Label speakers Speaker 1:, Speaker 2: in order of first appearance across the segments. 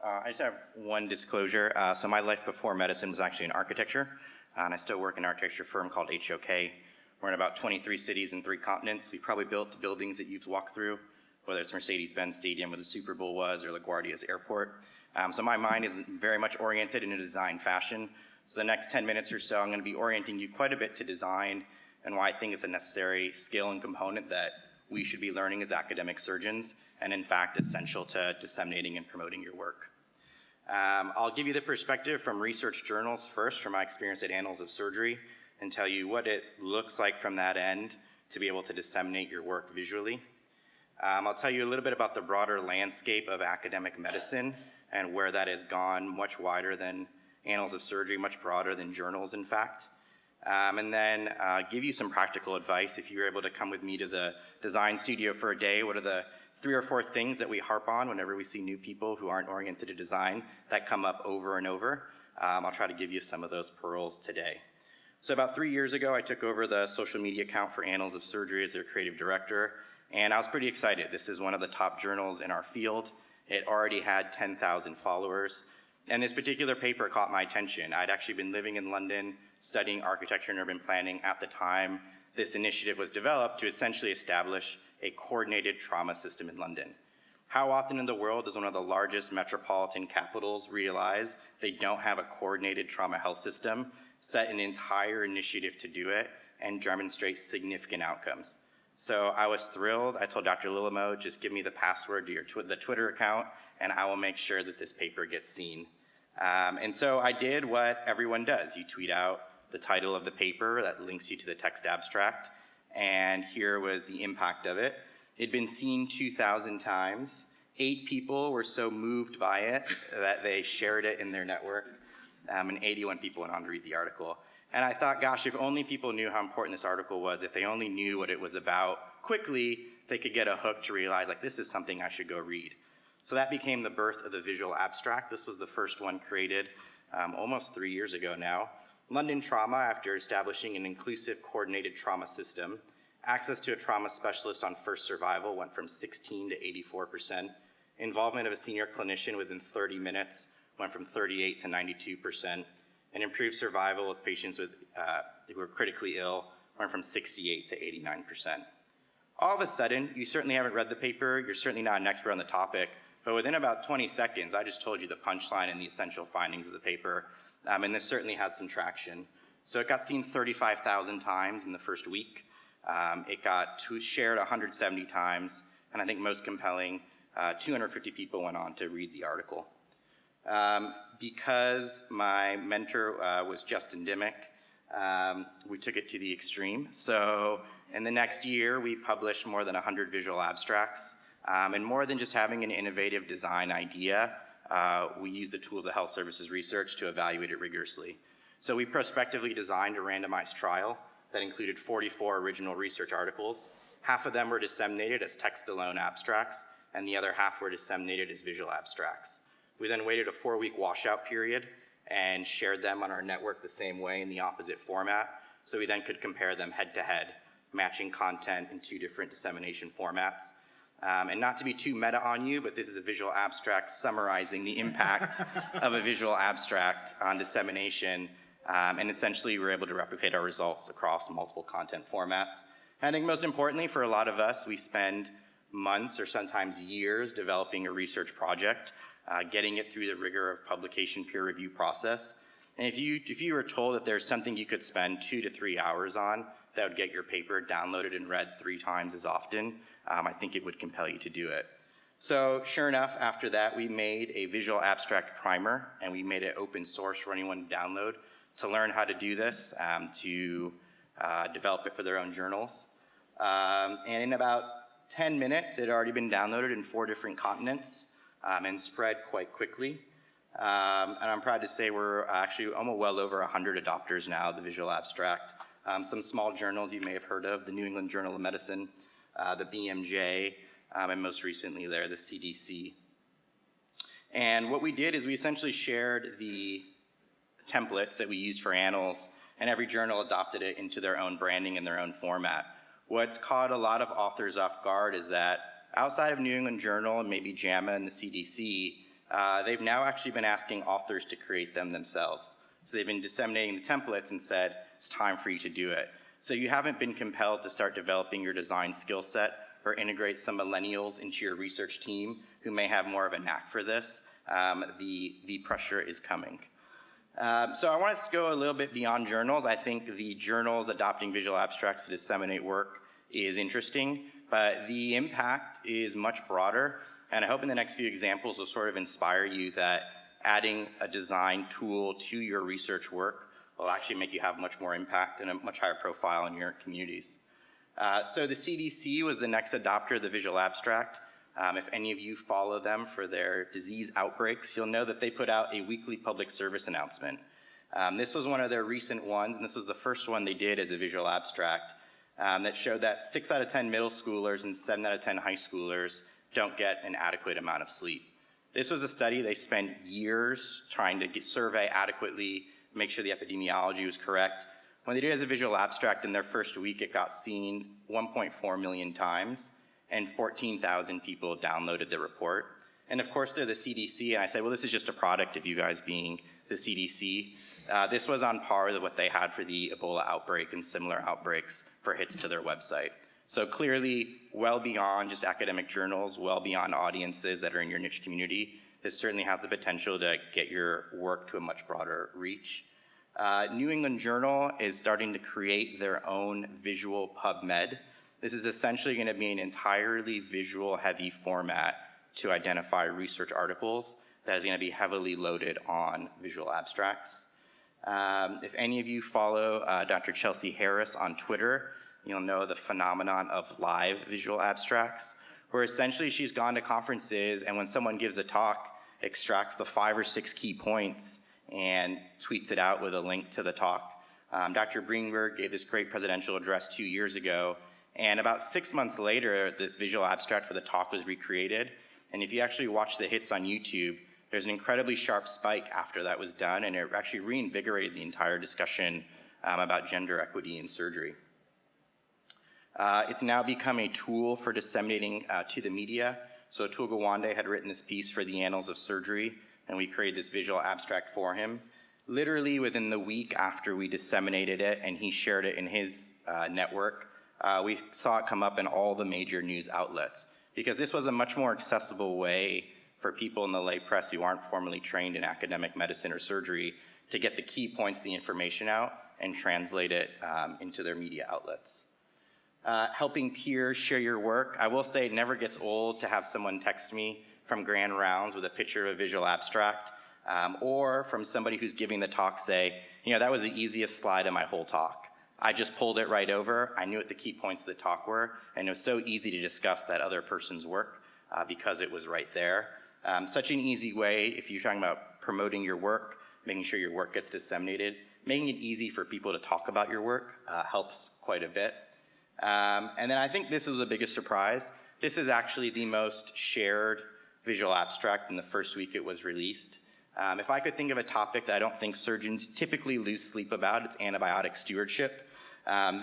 Speaker 1: I just have one disclosure. So my life before medicine was actually in architecture, and I still work in an architecture firm called HOK. We're in about 23 cities and 3 continents. We've probably built buildings that you've walked through, whether it's Mercedes-Benz Stadium where the Super Bowl was, or LaGuardia's airport. So my mind is very much oriented in a design fashion. So the next 10 minutes or so, I'm gonna be orienting you quite a bit to design and why I think it's a necessary skill and component that we should be learning as academic surgeons, and in fact, essential to disseminating and promoting your work. I'll give you the perspective from research journals first, from my experience at Annals of Surgery, and tell you what it looks like from that end to be able to disseminate your work visually. I'll tell you a little bit about the broader landscape of academic medicine and where that has gone much wider than Annals of Surgery, much broader than journals, in fact. And then give you some practical advice. If you're able to come with me to the design studio for a day, what are the 3 or 4 things that we harp on whenever we see new people who aren't oriented to design that come up over and over? I'll try to give you some of those pearls today. So about 3 years ago, I took over the social media account for Annals of Surgery as their creative director, and I was pretty excited. This is one of the top journals in our field. It already had 10,000 followers, and this particular paper caught my attention. I'd actually been living in London, studying architecture and urban planning at the time this initiative was developed to essentially establish a coordinated trauma system in London. How often in the world does one of the largest metropolitan capitals realize they don't have a coordinated trauma health system, set an entire initiative to do it, and demonstrate significant outcomes? So I was thrilled. I told Dr. Lillimo, just give me the password to the Twitter account, and I will make sure that this paper gets seen. And so I did what everyone does. You tweet out the title of the paper that links you to the text abstract, and here was the impact of it. It'd been seen 2,000 times. 8 people were so moved by it that they shared it in their network, and 81 people went on to read the article. And I thought, gosh, if only people knew how important this article was, if they only knew what it was about quickly, they could get a hook to realize, like, this is something I should go read. So that became the birth of the visual abstract. This was the first one created almost 3 years ago now. London Trauma, after establishing an inclusive coordinated trauma system, access to a trauma specialist on first survival went from 16 to 84%. Involvement of a senior clinician within 30 minutes went from 38 to 92%. And improved survival of patients who are critically ill went from 68 to 89%. All of a sudden, you certainly haven't read the paper, you're certainly not an expert on the topic, but within about 20 seconds, I just told you the punchline and the essential findings of the paper, and this certainly had some traction. So it got seen 35,000 times in the first week. It got shared 170 times, and I think most compelling, 250 people went on to read the article. Because my mentor was Justin Dimmick, we took it to the extreme. So in the next year, we published more than 100 visual abstracts. And more than just having an innovative design idea, we used the tools of health services research to evaluate it rigorously. So we prospectively designed a randomized trial that included 44 original research articles. Half of them were disseminated as text-alone abstracts, and the other half were disseminated as visual abstracts. We then waited a 4-week washout period and shared them on our network the same way in the opposite format, so we then could compare them head-to-head, matching content in 2 different dissemination formats. And not to be too meta on you, but this is a visual abstract summarizing the impact of a visual abstract on dissemination, and essentially we were able to replicate our results across multiple content formats. And I think most importantly for a lot of us, we spend months or sometimes years developing a research project, getting it through the rigor of publication peer review process. And if you were told that there's something you could spend 2 to 3 hours on that would get your paper downloaded and read 3 times as often, I think it would compel you to do it. So sure enough, after that, we made a visual abstract primer, and we made it open source for anyone to download to learn how to do this, to develop it for their own journals. And in about 10 minutes, it had already been downloaded in 4 different continents and spread quite quickly. And I'm proud to say we're actually almost well over 100 adopters now of the visual abstract. Some small journals you may have heard of, the New England Journal of Medicine, the BMJ, and most recently there, the CDC. And what we did is we essentially shared the templates that we used for Annals, and every journal adopted it into their own branding and their own format. What's caught a lot of authors off guard is that outside of New England Journal and maybe JAMA and the CDC, they've now actually been asking authors to create them themselves. So they've been disseminating the templates and said, it's time for you to do it. So you haven't been compelled to start developing your design skill set or integrate some millennials into your research team who may have more of a knack for this. The pressure is coming. So I want us to go a little bit beyond journals. I think the journals adopting visual abstracts to disseminate work is interesting, but the impact is much broader. And I hope in the next few examples will sort of inspire you that adding a design tool to your research work will actually make you have much more impact and a much higher profile in your communities. So the CDC was the next adopter of the visual abstract. If any of you follow them for their disease outbreaks, you'll know that they put out a weekly public service announcement. This was one of their recent ones, and this was the first one they did as a visual abstract that showed that 6 out of 10 middle schoolers and 7 out of 10 high schoolers don't get an adequate amount of sleep. This was a study they spent years trying to survey adequately, make sure the epidemiology was correct. When they did it as a visual abstract in their first week, it got seen 1.4 million times, and 14,000 people downloaded the report. And of course, they're the CDC, and I said, well, this is just a product of you guys being the CDC. This was on par with what they had for the Ebola outbreak and similar outbreaks for hits to their website. So clearly, well beyond just academic journals, well beyond audiences that are in your niche community, this certainly has the potential to get your work to a much broader reach. New England Journal is starting to create their own visual PubMed. This is essentially going to be an entirely visual-heavy format to identify research articles that is going to be heavily loaded on visual abstracts. If any of you follow Dr. Chelsea Harris on Twitter, you'll know the phenomenon of live visual abstracts, where essentially she's gone to conferences and when someone gives a talk, extracts the 5 or 6 key points and tweets it out with a link to the talk. Dr. Greenberg gave this great presidential address 2 years ago, and about 6 months later, this visual abstract for the talk was recreated. And if you actually watch the hits on YouTube, there's an incredibly sharp spike after that was done, and it actually reinvigorated the entire discussion about gender equity in surgery. It's now become a tool for disseminating to the media. So Atul Gawande had written this piece for the Annals of Surgery, and we created this visual abstract for him. Literally within the week after we disseminated it and he shared it in his network, we saw it come up in all the major news outlets, because this was a much more accessible way for people in the lay press who aren't formally trained in academic medicine or surgery to get the key points of the information out and translate it into their media outlets. Helping peers share your work. I will say it never gets old to have someone text me from grand rounds with a picture of a visual abstract, or from somebody who's giving the talk say, you know, that was the easiest slide of my whole talk. I just pulled it right over. I knew what the key points of the talk were, and it was so easy to discuss that other person's work because it was right there. Such an easy way, if you're talking about promoting your work, making sure your work gets disseminated, making it easy for people to talk about your work helps quite a bit. And then I think this was the biggest surprise. This is actually the most shared visual abstract in the first week it was released. If I could think of a topic that I don't think surgeons typically lose sleep about, it's antibiotic stewardship.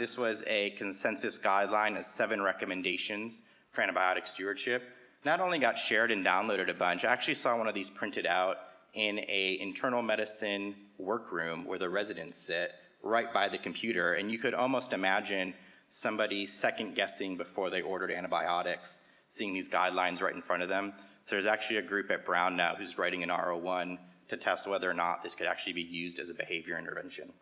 Speaker 1: This was a consensus guideline of 7 recommendations for antibiotic stewardship. Not only got shared and downloaded a bunch, I actually saw one of these printed out in an internal medicine workroom where the residents sit right by the computer, and you could almost imagine somebody second guessing before they ordered antibiotics, seeing these guidelines right in front of them. So there's actually a group at Brown now who's writing an R01 to test whether or not this could actually be used as a behavior intervention.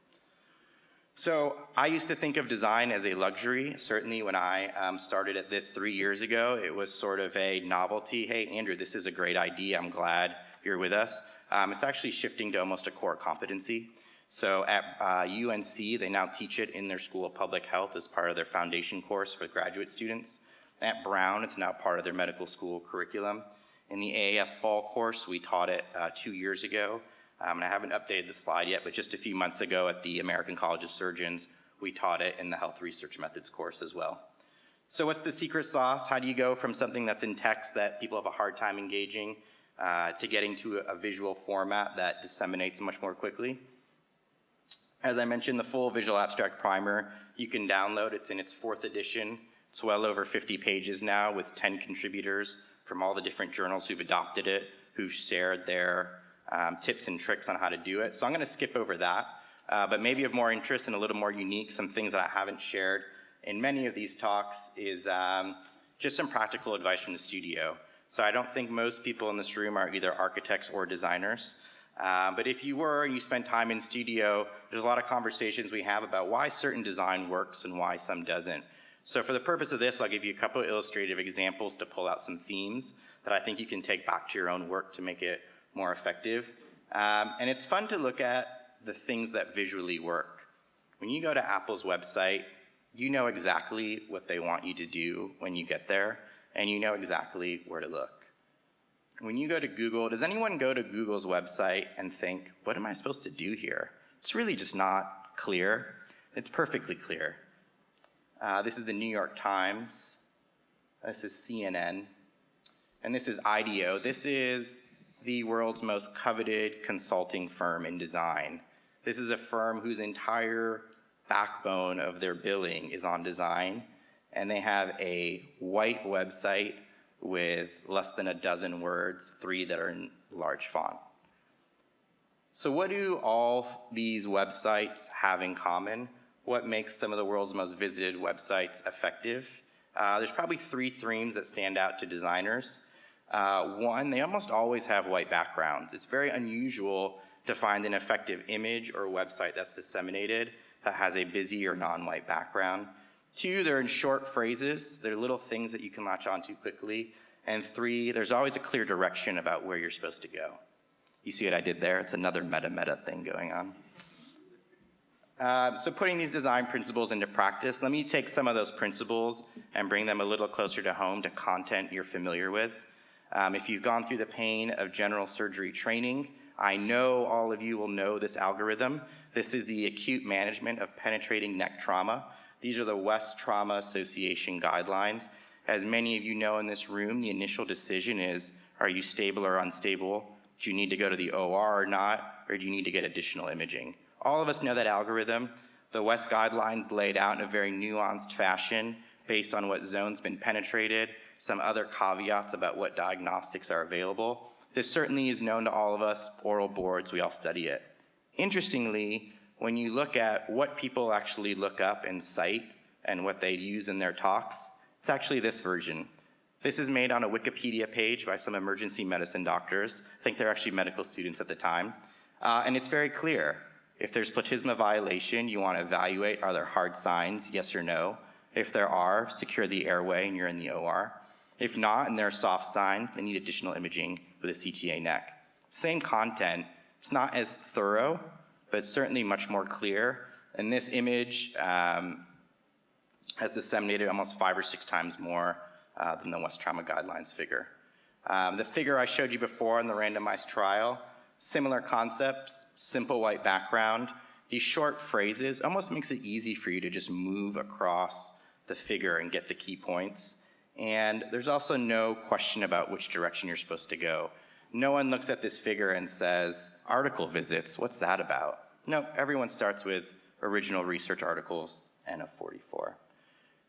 Speaker 1: So I used to think of design as a luxury. Certainly when I started at this 3 years ago, it was sort of a novelty. Hey, Andrew, this is a great idea. I'm glad you're with us. It's actually shifting to almost a core competency. So at UNC, they now teach it in their School of Public Health as part of their foundation course for graduate students. At Brown, it's now part of their medical school curriculum. In the AAS fall course, we taught it 2 years ago. And I haven't updated the slide yet, but just a few months ago at the American College of Surgeons, we taught it in the Health Research Methods course as well. So what's the secret sauce? How do you go from something that's in text that people have a hard time engaging to getting to a visual format that disseminates much more quickly? As I mentioned, the full visual abstract primer you can download. It's in its 4th edition. It's well over 50 pages now with 10 contributors from all the different journals who've adopted it, who shared their tips and tricks on how to do it. So I'm going to skip over that, but maybe of more interest and a little more unique, some things that I haven't shared in many of these talks is just some practical advice from the studio. So I don't think most people in this room are either architects or designers, but if you were and you spent time in studio, there's a lot of conversations we have about why certain design works and why some doesn't. So for the purpose of this, I'll give you a couple of illustrative examples to pull out some themes that I think you can take back to your own work to make it more effective. And it's fun to look at the things that visually work. When you go to Apple's website, you know exactly what they want you to do when you get there, and you know exactly where to look. When you go to Google, does anyone go to Google's website and think, what am I supposed to do here? It's really just not clear. It's perfectly clear. This is the New York Times. This is CNN. And this is IDEO. This is the world's most coveted consulting firm in design. This is a firm whose entire backbone of their billing is on design, and they have a white website with less than a dozen words, 3 that are in large font. So what do all these websites have in common? What makes some of the world's most visited websites effective? There's probably 3 themes that stand out to designers. One, they almost always have white backgrounds. It's very unusual to find an effective image or website that's disseminated that has a busy or non-white background. 2, they're in short phrases. They're little things that you can latch onto quickly. And 3, there's always a clear direction about where you're supposed to go. You see what I did there? It's another meta-meta thing going on. So putting these design principles into practice, let me take some of those principles and bring them a little closer to home to content you're familiar with. If you've gone through the pain of general surgery training, I know all of you will know this algorithm. This is the acute management of penetrating neck trauma. These are the West Trauma Association guidelines. As many of you know in this room, the initial decision is, are you stable or unstable? Do you need to go to the OR or not? Or do you need to get additional imaging? All of us know that algorithm. The West guidelines laid out in a very nuanced fashion based on what zone's been penetrated, some other caveats about what diagnostics are available. This certainly is known to all of us, oral boards, we all study it. Interestingly, when you look at what people actually look up and cite and what they use in their talks, it's actually this version. This is made on a Wikipedia page by some emergency medicine doctors. I think they're actually medical students at the time. And it's very clear. If there's platysma violation, you want to evaluate, are there hard signs, yes or no? If there are, secure the airway and you're in the OR. If not, and there are soft signs, they need additional imaging with a CTA neck. Same content, it's not as thorough, but it's certainly much more clear. And this image has disseminated almost 5 or 6 times more than the West Trauma Guidelines figure. The figure I showed you before in the randomized trial, similar concepts, simple white background. These short phrases almost makes it easy for you to just move across the figure and get the key points. And there's also no question about which direction you're supposed to go. No one looks at this figure and says, article visits, what's that about? No, everyone starts with original research articles and a 44.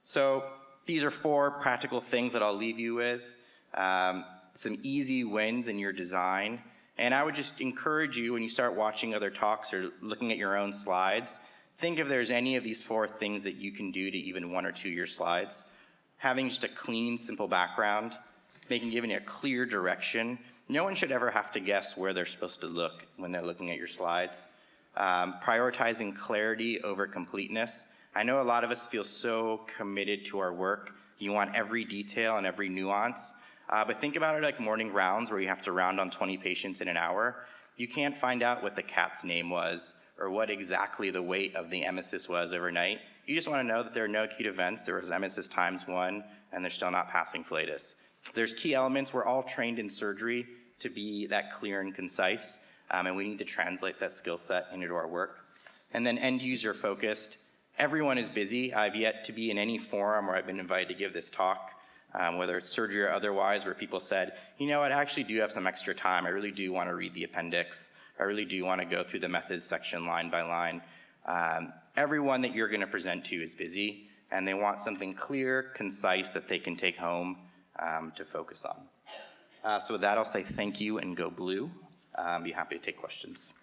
Speaker 1: So these are 4 practical things that I'll leave you with. Some easy wins in your design. And I would just encourage you, when you start watching other talks or looking at your own slides, think if there's any of these 4 things that you can do to even 1 or 2 of your slides. Having just a clean, simple background, giving a clear direction. No one should ever have to guess where they're supposed to look when they're looking at your slides. Prioritizing clarity over completeness. I know a lot of us feel so committed to our work. You want every detail and every nuance. But think about it like morning rounds where you have to round on 20 patients in an hour. You can't find out what the cat's name was or what exactly the weight of the emesis was overnight. You just want to know that there are no acute events. There was emesis ×1, and they're still not passing flatus. There's key elements. We're all trained in surgery to be that clear and concise, and we need to translate that skill set into our work. And then end user focused. Everyone is busy. I've yet to be in any forum where I've been invited to give this talk, whether it's surgery or otherwise, where people said, you know what, I actually do have some extra time. I really do want to read the appendix. I really do want to go through the methods section line by line. Everyone that you're going to present to is busy, and they want something clear, concise, that they can take home to focus on. So with that, I'll say thank you and go blue. Be happy to take questions.